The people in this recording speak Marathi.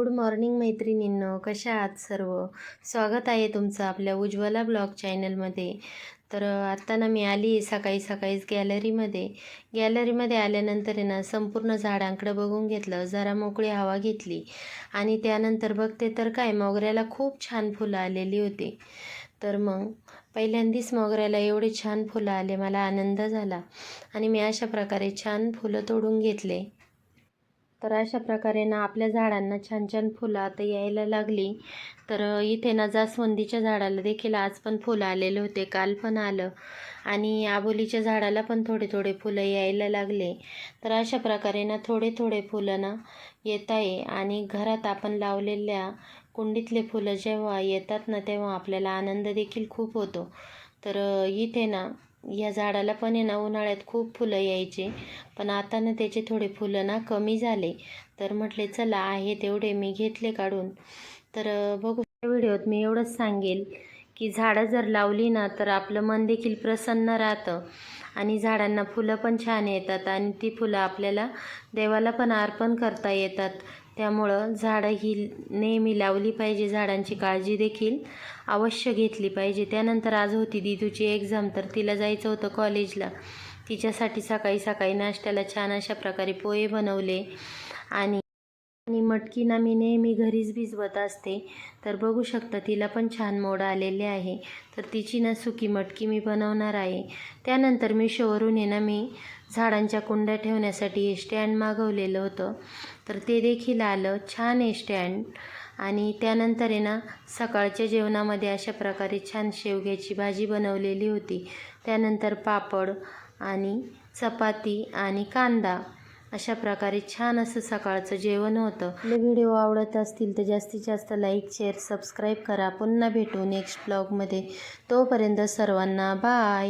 गुड मॉर्निंग मैत्रिणींनो, कशा आहात सर्व? स्वागत आहे तुमचं आपल्या उज्ज्वला ब्लॉग चॅनलमध्ये. तर आत्ता ना मी आली सकाळी सकाळीच गॅलरीमध्ये आल्यानंतर आहे ना संपूर्ण झाडांकडं बघून घेतलं, जरा मोकळी हवा घेतली आणि त्यानंतर बघते तर काय मोगऱ्याला खूप छान फुलं आलेली होती. तर मग पहिल्यांदाच मोगऱ्याला एवढे छान फुलं आले, मला आनंद झाला आणि मी अशा प्रकारे छान फुलं तोडून घेतले. तर अशा प्रकारे ना आपल्या झाडांना छान छान फुलं आता यायला लागली. तर इथे ना जास्वंदीच्या झाडाला देखील आज पण फुलं आलेले होते, काल पण आलं आणि आबोलीच्या झाडाला पण थोडे थोडे फुलं यायला लागले. तर अशा प्रकारे ना थोडे थोडे फुलं ना येत आहे आणि घरात आपण लावलेल्या कुंडीतले फुलं जेव्हा येतात ना तेव्हा आपल्याला आनंद देखील खूप होतो. तर इथे ना या झाडाला पण आहे ना उन्हाळ्यात खूप फुलं यायचे, पण आता ना त्याचे थोडे फुलं ना कमी झाले. तर म्हटले चला आहे तेवढे मी घेतले काढून. तर बघू व्हिडिओत मी एवढंच सांगेल की झाडं जर लावली ना तर आपलं मन देखील प्रसन्न राहतं आणि झाडांना फुलं पण छान येतात आणि ती फुलं आपल्याला देवाला पण अर्पण करता येतात. त्यामुळं झाडं ही नेहमी लावली पाहिजे, झाडांची काळजी देखील अवश्य घेतली पाहिजे. त्यानंतर आज होती दीदूची एक्झाम, तर तिला जायचं होतं कॉलेजला. तिच्यासाठी सकाळी सकाळी नाश्त्याला छान अशा प्रकारे पोहे बनवले आणि मटकी ना मी नेहमी घरीच भिजवत असते. तर बघू शकता तिला पण छान मोड आलेले आहे. तर तिची ना सुकी मटकी मी बनवणार आहे. त्यानंतर मिशोवरून आहे ना मी झाडांच्या कुंड्या ठेवण्यासाठी हे स्टँड मागवलेलं होतं, तर ते देखील आलं. छान आहे स्टँड. आणि त्यानंतर आहे ना सकाळच्या जेवणामध्ये अशा प्रकारे छान शेवग्याची भाजी बनवलेली होती. त्यानंतर पापड आणि चपाती आणि कांदा, अशा प्रकारे छान असं सकाळचं जेवण होतं. आपले व्हिडिओ आवडत असतील तर जास्तीत जास्त लाईक, शेअर, सबस्क्राईब करा. पुन्हा भेटू नेक्स्ट ब्लॉगमध्ये. तोपर्यंत सर्वांना बाय.